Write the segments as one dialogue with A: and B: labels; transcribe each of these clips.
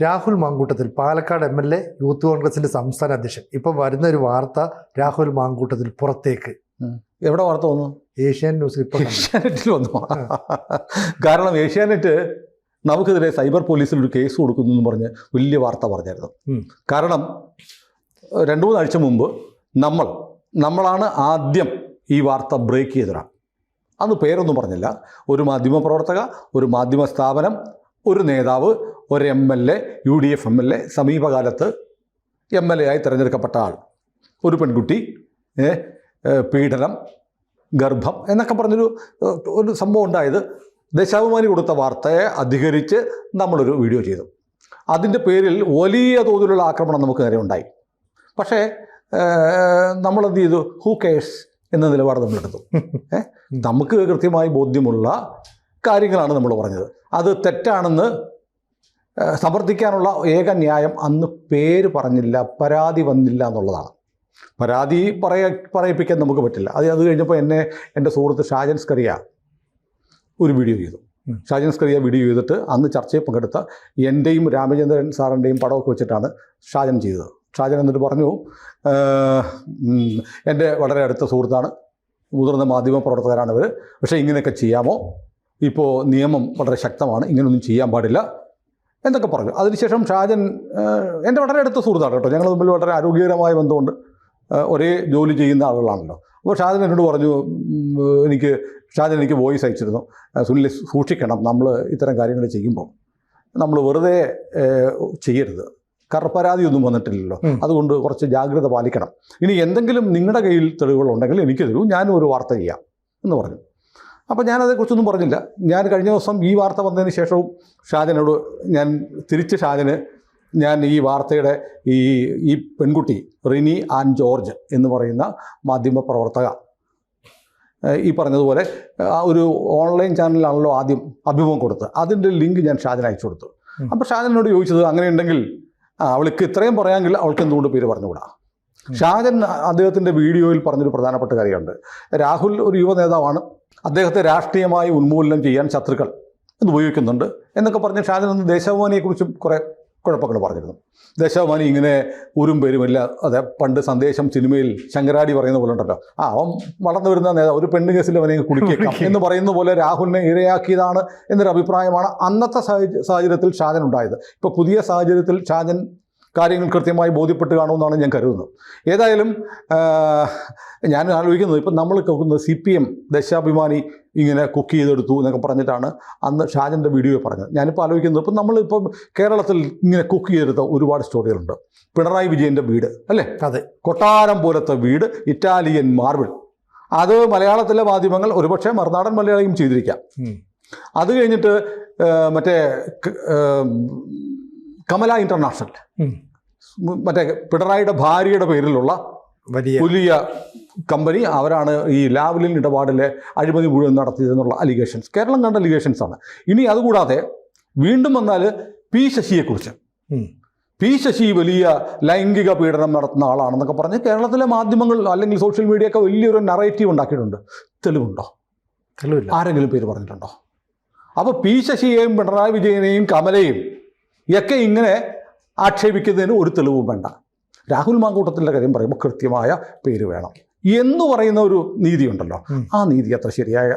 A: Rahul Mamkootathil Palakkad MLA youth കോൺഗ്രസിന്റെ സംസ്ഥാന അധ്യക്ഷൻ. ഇപ്പം വരുന്ന ഒരു വാർത്ത, രാഹുൽ മാങ്കൂട്ടത്തിൽ പുറത്തേക്ക്.
B: എവിടെ വാർത്ത വന്നു?
A: ഏഷ്യാനെറ്റ് ന്യൂസിൽ. ഇപ്പം
B: ഏഷ്യാനെറ്റിൽ വന്നു. കാരണം ഏഷ്യാനെറ്റ് നമുക്കെതിരെ സൈബർ പോലീസിൽ ഒരു കേസ് കൊടുക്കുന്നു എന്ന് പറഞ്ഞ് വലിയ വാർത്ത പറഞ്ഞായിരുന്നു. കാരണം 2-3 ആഴ്ച മുമ്പ് നമ്മളാണ് ആദ്യം ഈ വാർത്ത ബ്രേക്ക് ചെയ്തതാണ്. അന്ന് പേരൊന്നും പറഞ്ഞില്ല. ഒരു മാധ്യമപ്രവർത്തക, ഒരു മാധ്യമ സ്ഥാപനം, ഒരു നേതാവ്, ഒരു MLA, UDF MLA, സമീപകാലത്ത് MLA ആയി തിരഞ്ഞെടുക്കപ്പെട്ട ആൾ, ഒരു പെൺകുട്ടി, പീഡനം, ഗർഭം എന്നൊക്കെ പറഞ്ഞൊരു സംഭവം ഉണ്ടായത്. ദേശാഭിമാനി കൊടുത്ത വാർത്തയെ അധികരിച്ച് നമ്മളൊരു വീഡിയോ ചെയ്തു. അതിൻ്റെ പേരിൽ വലിയ തോതിലുള്ള ആക്രമണം നമുക്ക് നേരെ ഉണ്ടായി. പക്ഷേ നമ്മളെന്ത് ചെയ്തു? ഹൂ കേഴ്സ് എന്ന നിലപാട് നമ്മളെടുത്തു. നമുക്ക് കൃത്യമായി ബോധ്യമുള്ള കാര്യങ്ങളാണ് നമ്മൾ പറഞ്ഞത്. അത് തെറ്റാണെന്ന് സമർത്ഥിക്കാനുള്ള ഏക ന്യായം അന്ന് പേര് പറഞ്ഞില്ല, പരാതി വന്നില്ല എന്നുള്ളതാണ്. പരാതി പറയിപ്പിക്കാൻ നമുക്ക് പറ്റില്ല. അത് കഴിഞ്ഞപ്പോൾ എൻ്റെ സുഹൃത്ത് ഷാജൻ സ്കറിയ ഒരു വീഡിയോ ചെയ്തു. ഷാജൻ സ്കറിയ വീഡിയോ ചെയ്തിട്ട് അന്ന് ചർച്ചയിൽ പങ്കെടുത്ത എൻ്റെയും രാമചന്ദ്രൻ സാറിൻ്റെയും പടമൊക്കെ വെച്ചിട്ടാണ് ഷാജൻ ചെയ്തത്. ഷാജൻ എന്നിട്ട് പറഞ്ഞു, എൻ്റെ വളരെ അടുത്ത സുഹൃത്താണ്, മുതിർന്ന മാധ്യമ പ്രവർത്തകരാണ് ഇവർ, പക്ഷേ ഇങ്ങനെയൊക്കെ ചെയ്യാമോ? ഇപ്പോൾ നിയമം വളരെ ശക്തമാണ്, ഇങ്ങനെയൊന്നും ചെയ്യാൻ പാടില്ല എന്നൊക്കെ പറഞ്ഞു. അതിനുശേഷം ഷാജൻ എൻ്റെ വളരെ അടുത്ത സുഹൃത്താണ് കേട്ടോ, ഞങ്ങൾ തമ്മിൽ വളരെ ആരോഗ്യകരമായ ബന്ധമുണ്ട്, ഒരേ ജോലി ചെയ്യുന്ന ആളുകളാണല്ലോ. അപ്പോൾ ഷാജൻ എന്നോട് പറഞ്ഞു, ഷാജൻ എനിക്ക് വോയിസ് അയച്ചിരുന്നു, സുനിൽ സൂക്ഷിക്കണം, നമ്മൾ ഇത്തരം കാര്യങ്ങൾ ചെയ്യുമ്പോൾ നമ്മൾ വെറുതെ ചെയ്യരുത്, കാരണം പരാതിയൊന്നും വന്നിട്ടില്ലല്ലോ, അതുകൊണ്ട് കുറച്ച് ജാഗ്രത പാലിക്കണം. ഇനി എന്തെങ്കിലും നിങ്ങളുടെ കയ്യിൽ തെളിവുകളുണ്ടെങ്കിൽ എനിക്ക് തരൂ, ഞാനും ഒരു വാർത്ത ചെയ്യാം എന്ന് പറഞ്ഞു. അപ്പോൾ ഞാനതേക്കുറിച്ചൊന്നും പറഞ്ഞില്ല. ഞാൻ കഴിഞ്ഞ ദിവസം ഈ വാർത്ത വന്നതിന് ശേഷവും ഷാജനോട് ഷാജന് ഞാൻ ഈ വാർത്തയുടെ ഈ പെൺകുട്ടി റിനി ആൻ ജോർജ് എന്ന് പറയുന്ന മാധ്യമപ്രവർത്തക ഈ പറഞ്ഞതുപോലെ ഒരു ഓൺലൈൻ ചാനലിലാണല്ലോ ആദ്യം അഭിമുഖം കൊടുത്തത്, അതിൻ്റെ ലിങ്ക് ഞാൻ ഷാജന് അയച്ചു കൊടുത്തു. അപ്പോൾ ഷാജനോട് ചോദിച്ചത്, അങ്ങനെയുണ്ടെങ്കിൽ അവൾക്ക് ഇത്രയും പറയാമെങ്കിൽ അവൾക്ക് എന്തുകൊണ്ട് പേര് പറഞ്ഞുകൂടാ? ഷാജൻ അദ്ദേഹത്തിൻ്റെ വീഡിയോയിൽ പറഞ്ഞൊരു പ്രധാനപ്പെട്ട കാര്യമുണ്ട്. രാഹുൽ ഒരു യുവ നേതാവാണ്, അദ്ദേഹത്തെ രാഷ്ട്രീയമായി ഉന്മൂലനം ചെയ്യാൻ ശത്രുക്കൾ ഇത് ഉപയോഗിക്കുന്നുണ്ട് എന്നൊക്കെ പറഞ്ഞ് ഷാജൻ അന്ന് ദേശാഭിമാനിയെക്കുറിച്ചും കുറേ കുഴപ്പങ്ങൾ പറഞ്ഞിരുന്നു. ദേശാഭിമാനി ഇങ്ങനെ ഊരും പേരുമില്ല, അതെ പണ്ട് സന്ദേശം സിനിമയിൽ ശങ്കരാടി പറയുന്ന പോലെ ഉണ്ടല്ലോ, അവൻ വളർന്നു വരുന്ന നേതാവ്, ഒരു പെണ്ണ് കേസിൽ അവനെ കുടുക്കിയേക്കാം എന്ന് പറയുന്ന പോലെ രാഹുലിനെ ഇരയാക്കിയതാണ് എന്നൊരു അഭിപ്രായമാണ് അന്നത്തെ സാഹചര്യത്തിൽ ഷാജൻ ഉണ്ടായത്. ഇപ്പോൾ പുതിയ സാഹചര്യത്തിൽ ഷാജൻ കാര്യങ്ങൾ കൃത്യമായി ബോധ്യപ്പെട്ട് കാണുമെന്നാണ് ഞാൻ കരുതുന്നത്. ഏതായാലും ഞാൻ ആലോചിക്കുന്നത്, ഇപ്പം നമ്മൾ കേൾക്കുന്നത് CPM ദേശാഭിമാനി ഇങ്ങനെ കുക്ക് ചെയ്തെടുത്തു എന്നൊക്കെ പറഞ്ഞിട്ടാണ് അന്ന് ഷാജൻ്റെ വീഡിയോ പറഞ്ഞത്. ഞാനിപ്പോൾ ആലോചിക്കുന്നത്, ഇപ്പം നമ്മളിപ്പം കേരളത്തിൽ ഇങ്ങനെ കുക്ക് ചെയ്തെടുത്ത ഒരുപാട് സ്റ്റോറികളുണ്ട്. പിണറായി വിജയൻ്റെ വീട് അല്ലേ, അതെ, കൊട്ടാരം പോലത്തെ വീട്, ഇറ്റാലിയൻ മാർബിൾ, അത് മലയാളത്തിലെ മാധ്യമങ്ങൾ ഒരുപക്ഷെ മറുനാടൻ മലയാളിയും ചെയ്തിരിക്കാം. അത് കഴിഞ്ഞിട്ട് മറ്റേ കമല ഇൻ്റർനാഷണൽ, മറ്റേ പിണറായിയുടെ ഭാര്യയുടെ പേരിലുള്ള വലിയ കമ്പനി, അവരാണ് ഈ ലാവ്ലിൻ ഇടപാടിലെ അഴിമതി മുഴുവൻ നടത്തിയതെന്നുള്ള അലിഗേഷൻസ്, കേരളം കണ്ട അലിഗേഷൻസാണ്. ഇനി അതുകൂടാതെ വീണ്ടും വന്നാൽ പി ശശിയെക്കുറിച്ച്, പി ശശി വലിയ ലൈംഗിക പീഡനം നടത്തുന്ന ആളാണെന്നൊക്കെ പറഞ്ഞ് കേരളത്തിലെ മാധ്യമങ്ങൾ അല്ലെങ്കിൽ സോഷ്യൽ മീഡിയ ഒക്കെ വലിയൊരു നറേറ്റീവ് ഉണ്ടാക്കിയിട്ടുണ്ട്. തെളിവുണ്ടോ? തെളിവില്ല. ആരെങ്കിലും പേര് പറഞ്ഞിട്ടുണ്ടോ? അപ്പോൾ പി ശശിയെയും പിണറായി വിജയനെയും കമലയും ഒക്കെ ഇങ്ങനെ ആക്ഷേപിക്കുന്നതിന് ഒരു തെളിവും വേണ്ട. രാഹുൽ മാങ്കൂട്ടത്തിൻ്റെ കാര്യം പറയുമ്പോൾ കൃത്യമായ പേര് വേണം എന്ന് പറയുന്ന ഒരു നീതിയുണ്ടല്ലോ, ആ നീതി അത്ര ശരിയായ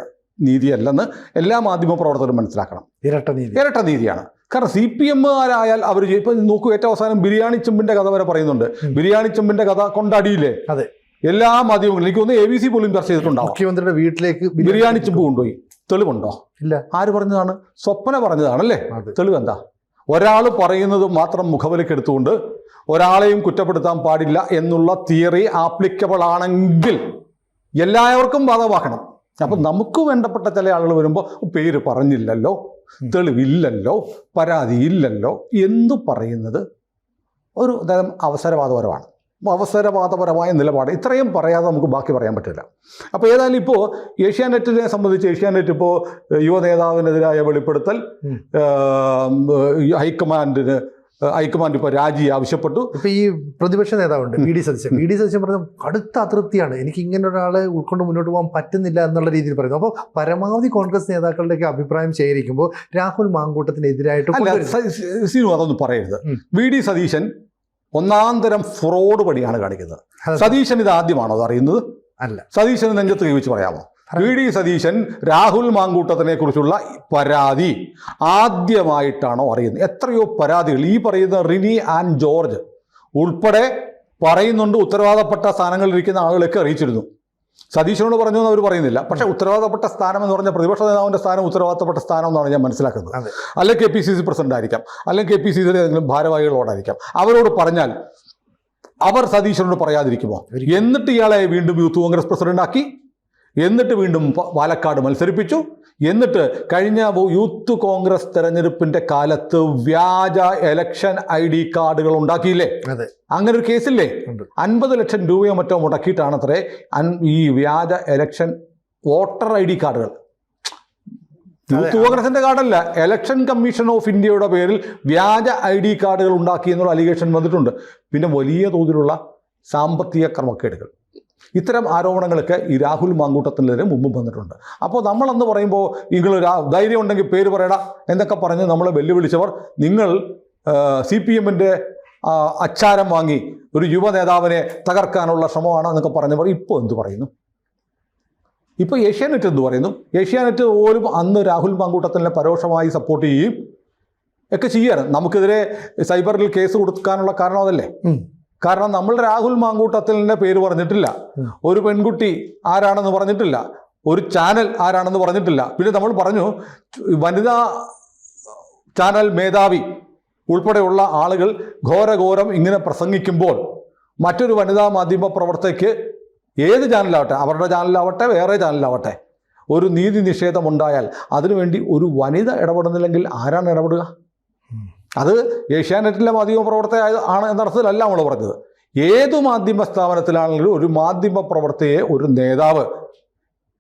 B: നീതിയല്ലെന്ന് എല്ലാ മാധ്യമ പ്രവർത്തകരും മനസ്സിലാക്കണം. ഇരട്ട നീതിയാണ്. കാരണം CPM-കാരായാൽ അവർ ഇപ്പം നോക്കൂ, ഏറ്റവും അവസാനം ബിരിയാണി ചെമ്പിൻ്റെ കഥ വരെ പറയുന്നുണ്ട്. ബിരിയാണി ചെമ്പിൻ്റെ കഥ കൊണ്ടാടിയില്ലേ? അതെ, എല്ലാ മാധ്യമങ്ങളും, എനിക്ക് തോന്നുന്നു ABC പോലും ചർച്ച ചെയ്തിട്ടുണ്ടാവും. മുഖ്യമന്ത്രിയുടെ വീട്ടിലേക്ക് ബിരിയാണി ചെമ്പ് കൊണ്ടുപോയി. തെളിവുണ്ടോ? ഇല്ല. ആര് പറഞ്ഞതാണ്? സ്വപ്ന പറഞ്ഞതാണല്ലേ. തെളിവെന്താ? ഒരാൾ പറയുന്നത് മാത്രം മുഖവിലക്കെടുത്തുകൊണ്ട് ഒരാളെയും കുറ്റപ്പെടുത്താൻ പാടില്ല എന്നുള്ള തിയറി ആപ്ലിക്കബിൾ ആണെങ്കിൽ എല്ലാവർക്കും ബാധകമാക്കണം. അപ്പം നമുക്ക് വേണ്ടപ്പെട്ട ചില ആളുകൾ വരുമ്പോൾ പേര് പറഞ്ഞില്ലല്ലോ, തെളിവില്ലല്ലോ, പരാതിയില്ലല്ലോ എന്ന് പറയുന്നത് ഒരു തരം അവസരവാദപരമായ നിലപാട്. ഇത്രയും പറയാതെ നമുക്ക് ബാക്കി പറയാൻ പറ്റില്ല. അപ്പോൾ ഏതായാലും ഇപ്പോൾ ഏഷ്യാനെറ്റിനെ സംബന്ധിച്ച്, ഏഷ്യാനെറ്റ് ഇപ്പോൾ യുവ നേതാവിനെതിരായ വെളിപ്പെടുത്തൽ ഹൈക്കമാൻഡിന് ഹൈക്കമാൻഡ് ഇപ്പോൾ രാജി ആവശ്യപ്പെട്ടു.
A: ഇപ്പൊ ഈ പ്രതിപക്ഷ നേതാവുണ്ട് വി ഡി സതീശൻ പറഞ്ഞ കടുത്ത അതൃപ്തിയാണ്, എനിക്ക് ഇങ്ങനെ ഒരാളെ ഉൾക്കൊണ്ട് മുന്നോട്ട് പോകാൻ പറ്റുന്നില്ല എന്നുള്ള രീതിയിൽ പറയുന്നു. അപ്പോൾ പരമാവധി കോൺഗ്രസ് നേതാക്കളുടെയൊക്കെ അഭിപ്രായം ശേഖരിക്കുമ്പോൾ രാഹുൽ മാങ്കൂട്ടത്തിനെതിരായിട്ട്
B: അതൊന്നും പറയരുത്. വി ഡി സതീശൻ ഒന്നാന്തരം ഫ്രോഡ് പടിയാണ് കാണിക്കുന്നത്. സതീശൻ ഇത് ആദ്യമാണോ അത് അറിയുന്നത്?
A: അല്ല.
B: സതീശന് നെഞ്ചത്ത് കൈവച്ച് പറയാമോ? വി ഡി സതീശൻ രാഹുൽ മാങ്കൂട്ടത്തിനെ കുറിച്ചുള്ള പരാതി ആദ്യമായിട്ടാണോ അറിയുന്നത്? എത്രയോ പരാതികൾ ഈ പറയുന്ന റിനി ആൻഡ് ജോർജ് ഉൾപ്പെടെ പറയുന്നുണ്ട്. ഉത്തരവാദപ്പെട്ട സ്ഥാനങ്ങളിൽ ഇരിക്കുന്ന ആളുകളൊക്കെ അറിയിച്ചിരുന്നു. സതീശനോട് പറഞ്ഞു എന്ന് അവർ പറയുന്നില്ല. പക്ഷേ ഉത്തരവാദപ്പെട്ട സ്ഥാനം എന്ന് പറഞ്ഞാൽ പ്രതിപക്ഷ നേതാവിൻ്റെ സ്ഥാനം ഉത്തരവാദിത്തപ്പെട്ട സ്ഥാനം എന്നാണ് ഞാൻ മനസ്സിലാക്കുന്നത്. അല്ലെങ്കിൽ KPCC പ്രസിഡന്റ് ആയിരിക്കാം, അല്ലെങ്കിൽ KPCCയുടെ ഏതെങ്കിലും ഭാരവാഹികളോടായിരിക്കാം. അവരോട് പറഞ്ഞാൽ അവർ സതീശനോട് പറയാതിരിക്കുമോ? എന്നിട്ട് ഇയാളെ വീണ്ടും യൂത്ത് കോൺഗ്രസ് പ്രസിഡന്റാക്കി, എന്നിട്ട് വീണ്ടും പാലക്കാട് മത്സരിപ്പിച്ചു. എന്നിട്ട് കഴിഞ്ഞ യൂത്ത് കോൺഗ്രസ് തെരഞ്ഞെടുപ്പിന്റെ കാലത്ത് വ്യാജ ഇലക്ഷൻ ID കാർഡുകൾ ഉണ്ടാക്കിയില്ലേ? അങ്ങനെ ഒരു കേസില്ലേ? 50 ലക്ഷം രൂപയോ മറ്റോ മുടക്കിയിട്ടാണ് അത്രേ ഈ വ്യാജ ഇലക്ഷൻ വോട്ടർ ID കാർഡുകൾ. യൂത്ത് കോൺഗ്രസിന്റെ കാർഡല്ല, ഇലക്ഷൻ കമ്മീഷൻ ഓഫ് ഇന്ത്യയുടെ പേരിൽ വ്യാജ ID കാർഡുകൾ ഉണ്ടാക്കി എന്നുള്ള അലിഗേഷൻ വന്നിട്ടുണ്ട്. പിന്നെ വലിയ തോതിലുള്ള സാമ്പത്തിക ക്രമക്കേടുകൾ. ഇത്തരം ആരോപണങ്ങളൊക്കെ ഈ രാഹുൽ മാങ്കൂട്ടത്തിനെതിരെ മുമ്പും വന്നിട്ടുണ്ട്. അപ്പോൾ നമ്മളെന്ന് പറയുമ്പോൾ നിങ്ങൾ ധൈര്യം ഉണ്ടെങ്കിൽ പേര് പറയടാ എന്നൊക്കെ പറഞ്ഞ് നമ്മളെ വെല്ലുവിളിച്ചവർ, നിങ്ങൾ CPMന്റെ അച്ചാരം വാങ്ങി ഒരു യുവ നേതാവിനെ തകർക്കാനുള്ള ശ്രമമാണ് എന്നൊക്കെ പറഞ്ഞവർ ഇപ്പോൾ എന്ത് പറയുന്നു? ഇപ്പോൾ ഏഷ്യാനെറ്റ് എന്ത് പറയുന്നു? ഏഷ്യാനെറ്റ് പോലും അന്ന് രാഹുൽ മാങ്കൂട്ടത്തിനെ പരോക്ഷമായി സപ്പോർട്ട് ചെയ്യുകയും ഒക്കെ ചെയ്യാറ്. നമുക്കെതിരെ സൈബറിൽ കേസ് കൊടുക്കാനുള്ള കാരണം അതല്ലേ? കാരണം നമ്മൾ രാഹുൽ മാങ്കൂട്ടത്തിലിൻ്റെ പേര് പറഞ്ഞിട്ടില്ല, ഒരു പെൺകുട്ടി ആരാണെന്ന് പറഞ്ഞിട്ടില്ല, ഒരു ചാനൽ ആരാണെന്ന് പറഞ്ഞിട്ടില്ല. പിന്നെ നമ്മൾ പറഞ്ഞു വനിതാ ചാനൽ മേധാവി ഉൾപ്പെടെയുള്ള ആളുകൾ ഘോരഘോരം ഇങ്ങനെ പ്രസംഗിക്കുമ്പോൾ മറ്റൊരു വനിതാ മാധ്യമ പ്രവർത്തകയ്ക്ക് ഏത് ചാനലാവട്ടെ, അവരുടെ ചാനലാവട്ടെ വേറെ ചാനലാവട്ടെ, ഒരു നീതി നിഷേധമുണ്ടായാൽ അതിനുവേണ്ടി ഒരു വനിത ഇടപെടുന്നില്ലെങ്കിൽ ആരാണ് ഇടപെടുക? അത് ഏഷ്യാനെറ്റിലെ മാധ്യമ പ്രവർത്തക ആണ് എന്ന അർത്ഥത്തിലല്ല നമ്മൾ പറഞ്ഞത്. ഏതു മാധ്യമ സ്ഥാപനത്തിലാണെങ്കിലും ഒരു മാധ്യമ പ്രവർത്തകയെ ഒരു നേതാവ്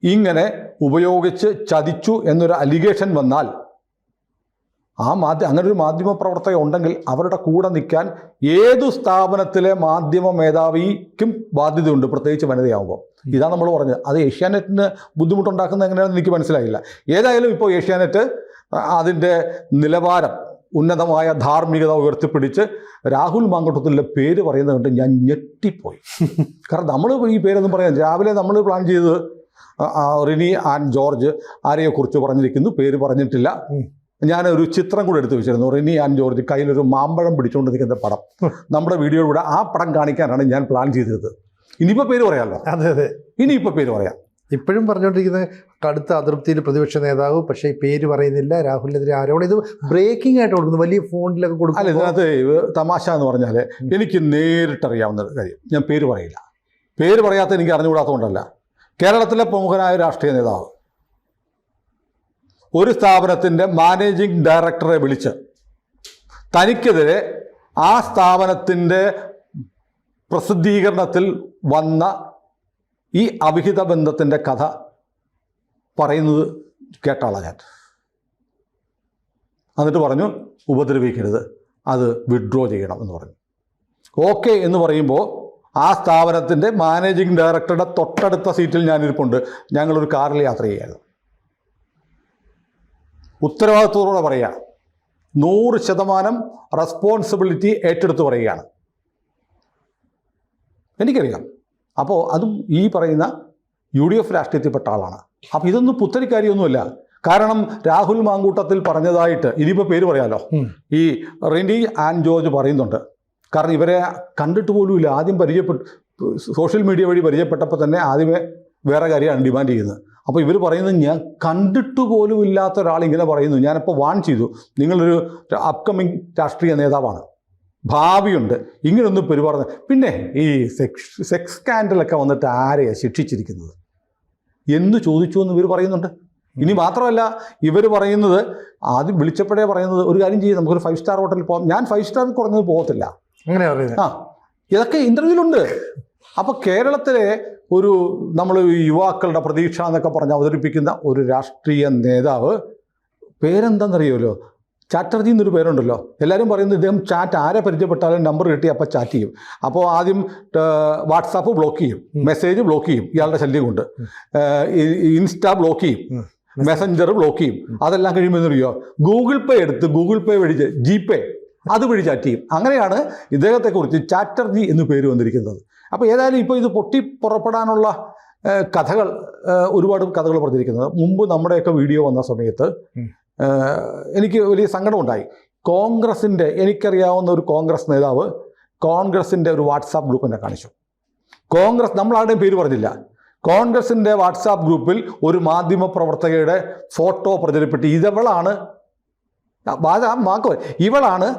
B: ഇങ്ങനെ ഉപയോഗിച്ച് ചതിച്ചു എന്നൊരു അലിഗേഷൻ വന്നാൽ അങ്ങനെ ഒരു മാധ്യമ പ്രവർത്തക ഉണ്ടെങ്കിൽ അവരുടെ കൂടെ നിൽക്കാൻ ഏതു സ്ഥാപനത്തിലെ മാധ്യമ മേധാവിക്കും ബാധ്യതയുണ്ട്, പ്രത്യേകിച്ച് വനിതയാകുമ്പോൾ. ഇതാണ് നമ്മൾ പറഞ്ഞത്. അത് ഏഷ്യാനെറ്റിന് ബുദ്ധിമുട്ടുണ്ടാക്കുന്നത് എങ്ങനെയാണെന്ന് എനിക്ക് മനസ്സിലായില്ല. ഏതായാലും ഇപ്പോൾ ഏഷ്യാനെറ്റ് അതിൻ്റെ നിലവാരം, ഉന്നതമായ ധാർമ്മികത ഉയർത്തിപ്പിടിച്ച് രാഹുൽ മാങ്കൂട്ടത്തിൻ്റെ പേര് പറയുന്നത് കണ്ട് ഞാൻ ഞെട്ടിപ്പോയി. കാരണം നമ്മൾ ഈ പേരൊന്നും പറയാം. രാവിലെ നമ്മൾ പ്ലാൻ ചെയ്തത് റിനി ആൻഡ് ജോർജ് ആരെയെക്കുറിച്ച് പറഞ്ഞിരിക്കുന്നു, പേര് പറഞ്ഞിട്ടില്ല. ഞാനൊരു ചിത്രം കൂടെ എടുത്ത് വെച്ചിരുന്നു. റിനി ആൻഡ് ജോർജ് കയ്യിലൊരു മാമ്പഴം പിടിച്ചുകൊണ്ട് നിൽക്കുന്ന പടം, നമ്മുടെ വീഡിയോയിലൂടെ ആ പടം കാണിക്കാനാണ് ഞാൻ പ്ലാൻ ചെയ്തത്. ഇനിയിപ്പോൾ പേര് പറയാമല്ലോ.
A: അതെ,
B: ഇനിയിപ്പോൾ പേര് പറയാം.
A: ഇപ്പോഴും പറഞ്ഞുകൊണ്ടിരിക്കുന്നത് കടുത്ത അതൃപ്തിയിൽ പ്രതിപക്ഷ നേതാവ്, പക്ഷേ ഈ പേര് പറയുന്നില്ല. രാഹുലിനെതിരെ ആരോപണം ഇത് ബ്രേക്കിംഗ് ആയിട്ട് കൊടുക്കുന്നു, വലിയ ഫോണിലൊക്കെ കൊടുക്കും.
B: അല്ല, ഇതിനകത്ത് തമാശ എന്ന് പറഞ്ഞാൽ എനിക്ക് നേരിട്ടറിയാവുന്ന കാര്യം, ഞാൻ പേര് പറയില്ല. പേര് പറയാത്ത എനിക്ക് അറിഞ്ഞുകൂടാത്തതുകൊണ്ടല്ല. കേരളത്തിലെ പ്രമുഖനായ രാഷ്ട്രീയ നേതാവ് ഒരു സ്ഥാപനത്തിൻ്റെ മാനേജിംഗ് ഡയറക്ടറെ വിളിച്ച് തനിക്കെതിരെ ആ സ്ഥാപനത്തിൻ്റെ പ്രസിദ്ധീകരണത്തിൽ വന്ന ഈ അവിഹിത ബന്ധത്തിൻ്റെ കഥ പറയുന്നത് കേട്ടാളാണ് ഞാൻ. എന്നിട്ട് പറഞ്ഞു ഉപദ്രവിക്കരുത്, അത് വിഡ്രോ ചെയ്യണം എന്ന് പറഞ്ഞു. ഓക്കെ എന്ന് പറയുമ്പോൾ ആ സ്ഥാപനത്തിൻ്റെ മാനേജിംഗ് ഡയറക്ടറുടെ തൊട്ടടുത്ത സീറ്റിൽ ഞാനിരിപ്പുണ്ട്. ഞങ്ങളൊരു കാറിൽ യാത്ര ചെയ്യായിരുന്നു. ഉത്തരവാദിത്വത്തോടെ പറയുക, 100% റെസ്പോൺസിബിലിറ്റി ഏറ്റെടുത്ത് പറയുകയാണ്. എനിക്കറിയാം. അപ്പോൾ അതും ഈ പറയുന്ന UDF രാഷ്ട്രീയത്തിൽപ്പെട്ട ആളാണ്. അപ്പോൾ ഇതൊന്നും പുത്തരിക്കാരിയൊന്നുമല്ല. കാരണം രാഹുൽ മാങ്കൂട്ടത്തിൽ പറഞ്ഞതായിട്ട് ഇനിയിപ്പോൾ പേര് പറയാമല്ലോ, ഈ റിനി ആൻഡ് ജോർജ് പറയുന്നുണ്ട്. കാരണം ഇവരെ കണ്ടിട്ട് പോലുമില്ല. ആദ്യം സോഷ്യൽ മീഡിയ വഴി പരിചയപ്പെട്ടപ്പോൾ തന്നെ ആദ്യമേ വേറെ കാര്യമാണ് ഡിമാൻഡ് ചെയ്യുന്നത്. അപ്പോൾ ഇവർ പറയുന്നത് ഞാൻ കണ്ടിട്ട് പോലും ഇല്ലാത്ത ഒരാൾ ഇങ്ങനെ പറയുന്നു. ഞാനിപ്പോൾ വാൺ ചെയ്തു, നിങ്ങളൊരു അപ്കമിങ് രാഷ്ട്രീയ നേതാവാണ്, ഭാവിയുണ്ട്, ഇങ്ങനൊന്നും പെരുമാറുന്നത്. പിന്നെ ഈ സെക്സ് സ്കാൻഡലൊക്കെ വന്നിട്ട് ആരെയാണ് ശിക്ഷിച്ചിരിക്കുന്നത് എന്ന് ചോദിച്ചു എന്ന് ഇവർ പറയുന്നുണ്ട്. ഇനി മാത്രമല്ല, ഇവർ പറയുന്നത് ആദ്യം വിളിച്ചപ്പോഴേ പറയുന്നത് ഒരു കാര്യം ചെയ്യും, നമുക്കൊരു 5 സ്റ്റാർ ഹോട്ടലിൽ പോകാം. ഞാൻ 5 സ്റ്റാർ കുറഞ്ഞത് പോകത്തില്ല,
A: അങ്ങനെ പറയുന്നത്.
B: ഇതൊക്കെ ഇൻ്റർവ്യൂലുണ്ട്. അപ്പോൾ കേരളത്തിലെ ഒരു നമ്മൾ യുവാക്കളുടെ പ്രതീക്ഷ എന്നൊക്കെ പറഞ്ഞ് അവതരിപ്പിക്കുന്ന ഒരു രാഷ്ട്രീയ നേതാവ് പേരെന്താണെന്നറിയുമല്ലോ, ചാറ്റർജി എന്നൊരു പേരുണ്ടല്ലോ. എല്ലാവരും പറയുന്നത് ഇദ്ദേഹം ചാറ്റ് ആരെ പരിചയപ്പെട്ടാലും നമ്പർ കിട്ടി അപ്പോൾ ചാറ്റ് ചെയ്യും. അപ്പോൾ ആദ്യം വാട്സാപ്പ് ബ്ലോക്ക് ചെയ്യും, മെസ്സേജ് ബ്ലോക്ക് ചെയ്യും ഇയാളുടെ ശല്യം കൊണ്ട്, ഇൻസ്റ്റാ ബ്ലോക്ക് ചെയ്യും, മെസ്സഞ്ചർ ബ്ലോക്ക് ചെയ്യും. അതെല്ലാം കഴിയുമ്പോൾ എന്നറിയോ, ഗൂഗിൾ പേ എടുത്ത് ഗൂഗിൾ പേ വഴി ജിപേ അതുവഴി ചാറ്റ് ചെയ്യും. അങ്ങനെയാണ് ഇദ്ദേഹത്തെക്കുറിച്ച് ചാറ്റർജി എന്ന് പേര് വന്നിരിക്കുന്നത്. അപ്പോൾ ഏതായാലും ഇപ്പോൾ ഇത് പൊട്ടി പുറപ്പെടാനുള്ള കഥകൾ, ഒരുപാട് കഥകൾ പറഞ്ഞിരിക്കുന്നത്. മുമ്പ് നമ്മുടെയൊക്കെ വീഡിയോ വന്ന സമയത്ത് എനിക്ക് വലിയ സങ്കടമുണ്ടായി. കോൺഗ്രസിൻ്റെ, എനിക്കറിയാവുന്ന ഒരു കോൺഗ്രസ് നേതാവ് കോൺഗ്രസിൻ്റെ ഒരു വാട്സാപ്പ് ഗ്രൂപ്പ് എന്നെ കാണിച്ചു. കോൺഗ്രസ്, നമ്മളാരുടെയും പേര് പറഞ്ഞില്ല, കോൺഗ്രസിൻ്റെ വാട്സാപ്പ് ഗ്രൂപ്പിൽ ഒരു മാധ്യമ പ്രവർത്തകയുടെ ഫോട്ടോ പ്രചരിപ്പിട്ട് ഇവളാണ്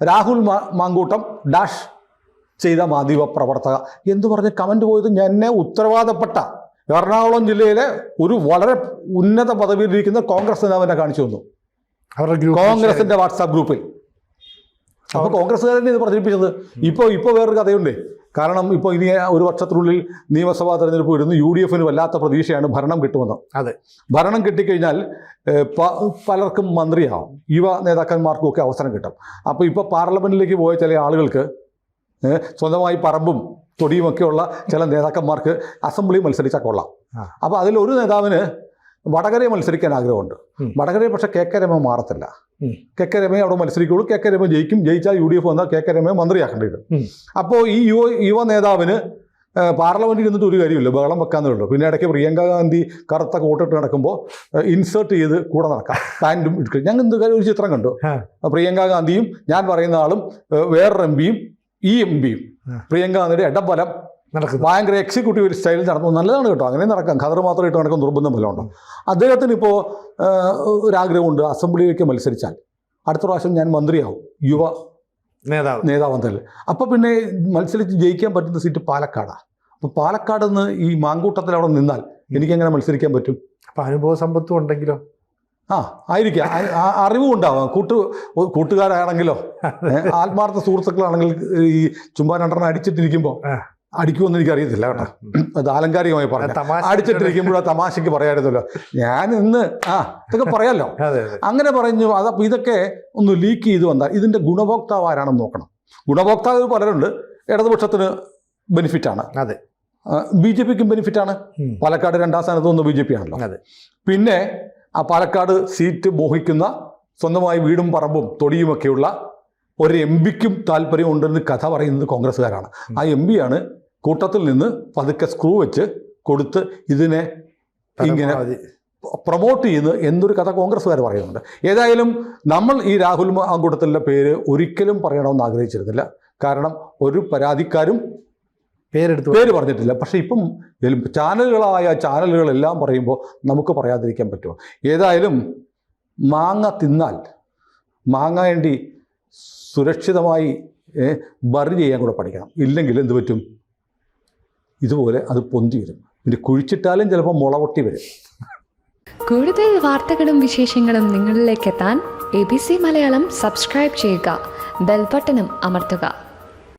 B: രാഹുൽ മാങ്കൂട്ടം ഡാഷ് ചെയ്ത മാധ്യമ പ്രവർത്തക എന്ന് പറഞ്ഞ് കമൻറ്റ് പോയത് എന്നെ ഉത്തരവാദപ്പെട്ട എറണാകുളം ജില്ലയിലെ ഒരു വളരെ ഉന്നത പദവിയിലിരിക്കുന്ന കോൺഗ്രസ് നേതാവിനെ കാണിച്ചു തന്നു അവരുടെ ഗ്രൂപ്പ്, കോൺഗ്രസിൻ്റെ വാട്സാപ്പ് ഗ്രൂപ്പിൽ. അപ്പോൾ കോൺഗ്രസ്സുകാരനെ ഇത് പ്രചരിപ്പിച്ചത്. ഇപ്പോൾ വേറൊരു കഥയുണ്ട്. കാരണം ഇപ്പോൾ ഇനി ഒരു വർഷത്തിനുള്ളിൽ നിയമസഭാ തെരഞ്ഞെടുപ്പ് വരുന്നു. UDF വല്ലാത്ത പ്രതീക്ഷയാണ് ഭരണം കിട്ടുമെന്ന്.
A: അതെ,
B: ഭരണം കിട്ടിക്കഴിഞ്ഞാൽ പലർക്കും മന്ത്രിയാവും, യുവ നേതാക്കന്മാർക്കും ഒക്കെ അവസരം കിട്ടും. അപ്പോൾ ഇപ്പോൾ പാർലമെൻറ്റിലേക്ക് പോയ ചില ആളുകൾക്ക് സ്വന്തമായി പറമ്പും തൊടിയുമൊക്കെയുള്ള ചില നേതാക്കന്മാർക്ക് അസംബ്ലി മത്സരിച്ചാൽ കൊള്ളാം. അപ്പോൾ അതിലൊരു നേതാവിന് വടകരയെ മത്സരിക്കാൻ ആഗ്രഹമുണ്ട്. വടകരയെ പക്ഷേ KK രമ മാറത്തില്ല. KK രമയെ അവിടെ മത്സരിക്കുള്ളൂ. KK രമ ജയിക്കും. ജയിച്ചാൽ UDF വന്നാൽ KK രമയെ മന്ത്രിയാക്കേണ്ടി വരും. അപ്പോൾ ഈ യുവ നേതാവിന് പാർലമെൻറ്റിൽ ഇരുന്നിട്ട് ഒരു കാര്യമില്ല, ബഹളം വെക്കാന്നേ ഉള്ളൂ. പിന്നെ ഇടയ്ക്ക് പ്രിയങ്ക ഗാന്ധി കറുത്ത കോട്ടിട്ട് നടക്കുമ്പോൾ ഇൻസേർട്ട് ചെയ്ത് കൂടെ നടക്കാം, പാൻറ്റും ഇട്ട്. ഞങ്ങൾ ഒരു ചിത്രം കണ്ടു. പ്രിയങ്ക ഗാന്ധിയും ഞാൻ പറയുന്ന ആളും വേറൊരു MPയും ഈ MPയും പ്രിയങ്ക ഗാന്ധിയുടെ ഇടബലം ഭയങ്കര എക്സിക്യൂട്ടീവ് സ്റ്റൈലിൽ നടന്നു. നല്ലതാണ് കേട്ടോ, അങ്ങനെ നടക്കാം. ഖദർ മാത്രം ഇട്ട് നടക്കും, നിർബന്ധം വല്ലതുണ്ടോ? അദ്ദേഹത്തിന് ഇപ്പോൾ ഒരാഗ്രഹമുണ്ട്, അസംബ്ലിയിലേക്ക് മത്സരിച്ചാൽ അടുത്ത പ്രാവശ്യം ഞാൻ മന്ത്രിയാവും, യുവ നേതാവെന്നല്ലേ. അപ്പോൾ പിന്നെ മത്സരിച്ച് ജയിക്കാൻ പറ്റുന്ന സീറ്റ് പാലക്കാടാണ്. അപ്പോൾ പാലക്കാട് നിന്ന് ഈ മാങ്കൂട്ടത്തിൽ അവിടെ നിന്നാൽ എനിക്കെങ്ങനെ മത്സരിക്കാൻ പറ്റും?
A: അപ്പോൾ അനുഭവ സമ്പത്തും ഉണ്ടെങ്കിലോ?
B: ആയിരിക്കാം, അറിവും ഉണ്ടാവാം. കൂട്ടുകാരാണെങ്കിലോ ആത്മാർത്ഥ സുഹൃത്തുക്കളാണെങ്കിൽ ഈ ചുമ്മാ രണ്ടെണ്ണം അടിച്ചിട്ടിരിക്കുമ്പോൾ അടിക്കുമെന്ന് എനിക്കറിയത്തില്ല കേട്ടോ, അത് ആലങ്കാരികമായി പറഞ്ഞു. അടിച്ചിട്ടിരിക്കുമ്പോഴോ തമാശയ്ക്ക് പറയാമായിരുന്നല്ലോ, ഞാൻ ഇന്ന് ഇതൊക്കെ പറയാമല്ലോ. അങ്ങനെ പറഞ്ഞു. അതപ്പോൾ ഇതൊക്കെ ഒന്ന് ലീക്ക് ചെയ്ത് വന്നാൽ ഇതിൻ്റെ ഗുണഭോക്താവ് ആരാണെന്ന് നോക്കണം. ഗുണഭോക്താവ് പലരുണ്ട്. ഇടതുപക്ഷത്തിന് ബെനിഫിറ്റാണ്,
A: അതെ.
B: BJPക്കും ബെനിഫിറ്റാണ്. പാലക്കാട് 2ാം സ്ഥാനത്ത് വന്ന് BJP ആണല്ലോ. പിന്നെ ആ പാലക്കാട് സീറ്റ് മോഹിക്കുന്ന, സ്വന്തമായി വീടും പറമ്പും തൊടിയുമൊക്കെയുള്ള ഒരു MPക്കും താല്പര്യമുണ്ടെന്ന് കഥ പറയുന്നത് കോൺഗ്രസ്സുകാരാണ്. ആ MPയാണ് കൂട്ടത്തിൽ നിന്ന് പതുക്കെ സ്ക്രൂ വെച്ച് കൊടുത്ത് ഇതിനെ ഇങ്ങനെ പ്രൊമോട്ട് ചെയ്യുന്നത് എന്നൊരു കഥ കോൺഗ്രസ്സുകാർ പറയുന്നുണ്ട്. ഏതായാലും നമ്മൾ ഈ രാഹുൽ മാങ്കൂട്ടത്തിൻ്റെ പേര് ഒരിക്കലും പറയണമെന്ന് ആഗ്രഹിച്ചിരുന്നില്ല. കാരണം ഒരു പരാതിക്കാരും പേര് പറഞ്ഞിട്ടില്ല. പക്ഷേ ഇപ്പം ചാനലുകളെല്ലാം പറയുമ്പോൾ നമുക്ക് പറയാതിരിക്കാൻ പറ്റുമോ? ഏതായാലും മാങ്ങ തിന്നാൽ മാങ്ങ സുരക്ഷിതമായി ബറി ചെയ്യാൻ കൂടെ പഠിക്കണം. ഇല്ലെങ്കിൽ എന്ത് പറ്റും? ഇതുപോലെ അത് പൊന്തി വരും. പിന്നെ കുഴിച്ചിട്ടാലും ചിലപ്പോൾ മുളപൊട്ടി വരും.
C: കൂടുതൽ വാർത്തകളും വിശേഷങ്ങളും നിങ്ങളിലേക്ക് എത്താൻ ABC മലയാളം സബ്സ്ക്രൈബ് ചെയ്യുക, ബെൽ ബട്ടണും അമർത്തുക.